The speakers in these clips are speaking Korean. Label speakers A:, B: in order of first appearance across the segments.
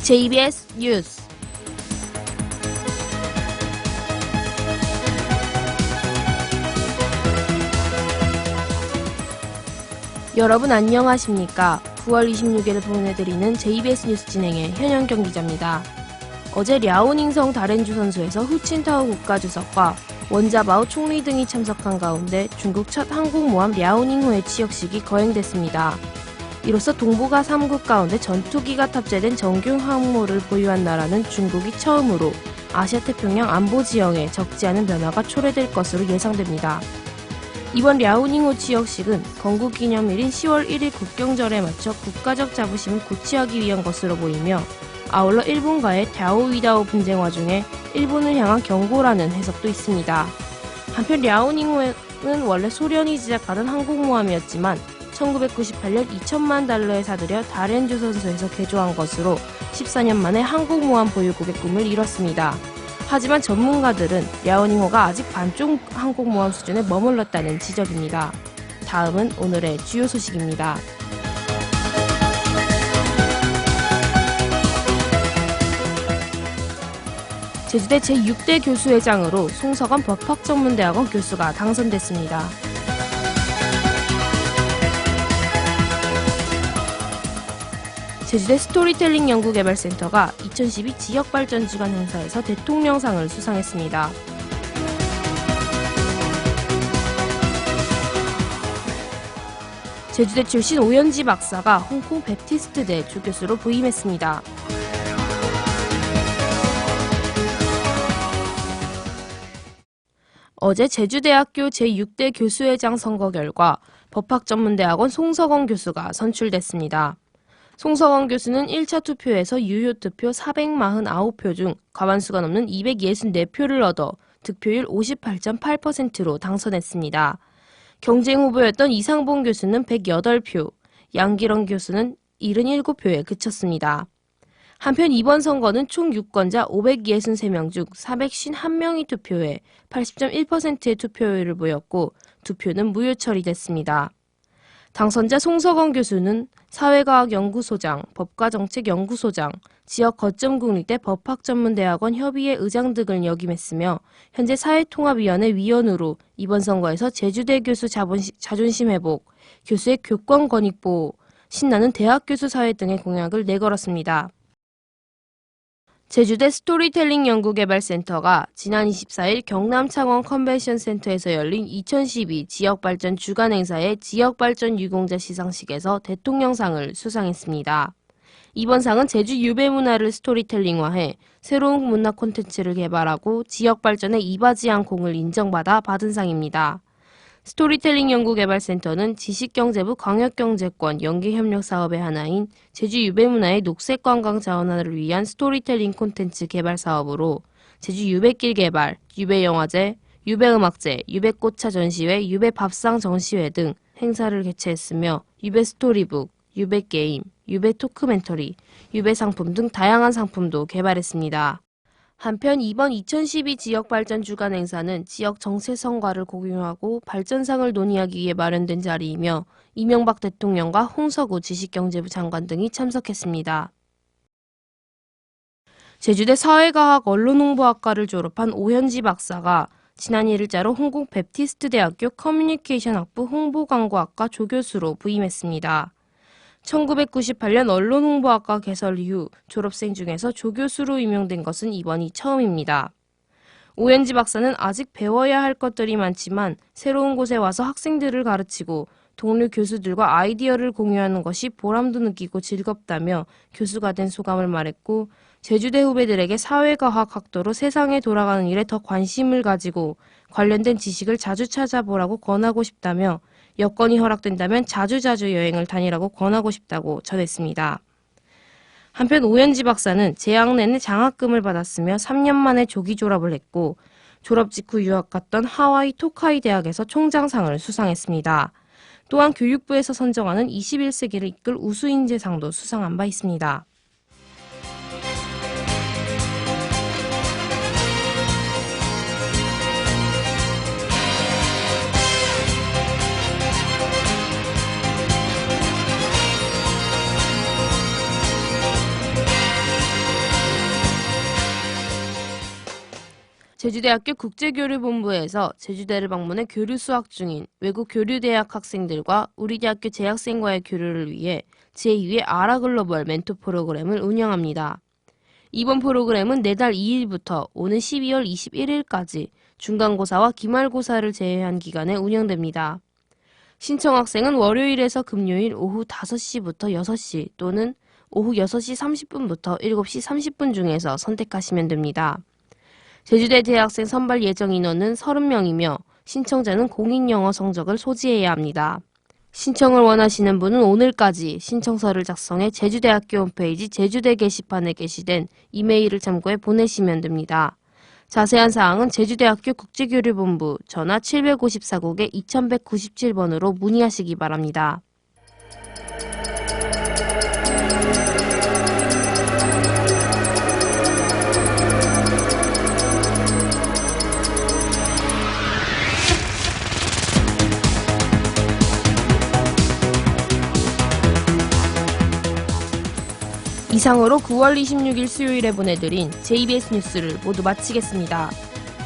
A: JBS 뉴스. 여러분 안녕하십니까? 9월 26일 보내드리는 JBS 뉴스 진행의 현영경 기자입니다. 어제 랴오닝성 다렌주 선수에서 후친타오 국가주석과 원자바오 총리 등이 참석한 가운데 중국 첫 항공모함 랴오닝호의 취역식이 거행됐습니다. 이로써 동북아 3국 가운데 전투기가 탑재된 정규 항모를 보유한 나라는 중국이 처음으로 아시아태평양 안보지형에 적지 않은 변화가 초래될 것으로 예상됩니다. 이번 랴오닝호 취역식은 건국기념일인 10월 1일 국경절에 맞춰 국가적 자부심을 고취하기 위한 것으로 보이며 아울러 일본과의 랴오위다오 분쟁 와중에 일본을 향한 경고라는 해석도 있습니다. 한편 랴오닝호는 원래 소련이 제작하던 항공모함이었지만 1998년 2천만 달러에 사들여 다렌주 선수에서 개조한 것으로 14년 만에 항공모함 보유국의 꿈을 이뤘습니다. 하지만 전문가들은 랴오닝호가 아직 반쪽 항공모함 수준에 머물렀다는 지적입니다. 다음은 오늘의 주요 소식입니다. 제주대 제6대 교수회장으로 송석원 법학전문대학원 교수가 당선됐습니다. 제주대 스토리텔링 연구개발센터가 2012 지역발전주간 행사에서 대통령상을 수상했습니다. 제주대 출신 오연지 박사가 홍콩 베프티스트대 주교수로 부임했습니다. 어제 제주대학교 제6대 교수회장 선거 결과 법학전문대학원 송석원 교수가 선출됐습니다. 송석원 교수는 1차 투표에서 유효 득표 449표 중 과반수가 넘는 264표를 얻어 득표율 58.8%로 당선했습니다. 경쟁 후보였던 이상봉 교수는 108표, 양기런 교수는 77표에 그쳤습니다. 한편 이번 선거는 총 유권자 563명 중 451명이 투표해 80.1%의 투표율을 보였고 투표는 무효 처리됐습니다. 당선자 송석원 교수는 사회과학연구소장, 법과정책연구소장, 지역거점국립대 법학전문대학원 협의회 의장 등을 역임했으며 현재 사회통합위원회 위원으로 이번 선거에서 제주대 교수 자존심 회복, 교수의 교권 권익 보호, 신나는 대학교수 사회 등의 공약을 내걸었습니다. 제주대 스토리텔링 연구개발센터가 지난 24일 경남창원 컨벤션센터에서 열린 2012 지역발전 주간행사의 지역발전 유공자 시상식에서 대통령상을 수상했습니다. 이번 상은 제주 유배문화를 스토리텔링화해 새로운 문화 콘텐츠를 개발하고 지역발전에 이바지한 공을 인정받아 받은 상입니다. 스토리텔링 연구개발센터는 지식경제부 광역경제권 연계협력 사업의 하나인 제주 유배문화의 녹색관광 자원화를 위한 스토리텔링 콘텐츠 개발 사업으로 제주 유배길 개발, 유배영화제, 유배음악제, 유배꽃차 전시회, 유배밥상 전시회 등 행사를 개최했으며 유배스토리북, 유배게임, 유배토크멘터리, 유배상품 등 다양한 상품도 개발했습니다. 한편 이번 2012 지역발전 주간 행사는 지역 정체 성과를 공유하고 발전상을 논의하기 위해 마련된 자리이며 이명박 대통령과 홍석우 지식경제부 장관 등이 참석했습니다. 제주대 사회과학 언론홍보학과를 졸업한 오현지 박사가 지난 1일자로 홍콩 베프티스트 대학교 커뮤니케이션학부 홍보광고학과 조교수로 부임했습니다. 1998년 언론홍보학과 개설 이후 졸업생 중에서 조교수로 임용된 것은 이번이 처음입니다. 오현지 박사는 아직 배워야 할 것들이 많지만 새로운 곳에 와서 학생들을 가르치고 동료 교수들과 아이디어를 공유하는 것이 보람도 느끼고 즐겁다며 교수가 된 소감을 말했고 제주대 후배들에게 사회과학 학도로 세상에 돌아가는 일에 더 관심을 가지고 관련된 지식을 자주 찾아보라고 권하고 싶다며 여건이 허락된다면 자주자주 여행을 다니라고 권하고 싶다고 전했습니다. 한편 오현지 박사는 재학 내내 장학금을 받았으며 3년 만에 조기 졸업을 했고 졸업 직후 유학 갔던 하와이 토카이 대학에서 총장상을 수상했습니다. 또한 교육부에서 선정하는 21세기를 이끌 우수인재상도 수상한 바 있습니다. 제주대학교 국제교류본부에서 제주대를 방문해 교류 수학 중인 외국 교류대학 학생들과 우리 대학교 재학생과의 교류를 위해 제2회 아라글로벌 멘토 프로그램을 운영합니다. 이번 프로그램은 내달 2일부터 오는 12월 21일까지 중간고사와 기말고사를 제외한 기간에 운영됩니다. 신청 학생은 월요일에서 금요일 오후 5시부터 6시 또는 오후 6시 30분부터 7시 30분 중에서 선택하시면 됩니다. 제주대 재학생 선발 예정 인원은 30명이며 신청자는 공인영어 성적을 소지해야 합니다. 신청을 원하시는 분은 오늘까지 신청서를 작성해 제주대학교 홈페이지 제주대 게시판에 게시된 이메일을 참고해 보내시면 됩니다. 자세한 사항은 제주대학교 국제교류본부 전화 754국에 2197번으로 문의하시기 바랍니다. 이상으로 9월 26일 수요일에 보내드린 JBS 뉴스를 모두 마치겠습니다.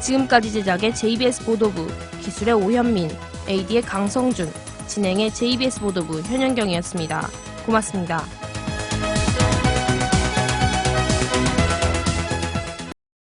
A: 지금까지 제작의 JBS 보도부, 기술의 오현민, AD의 강성준, 진행의 JBS 보도부 현현경이었습니다. 고맙습니다.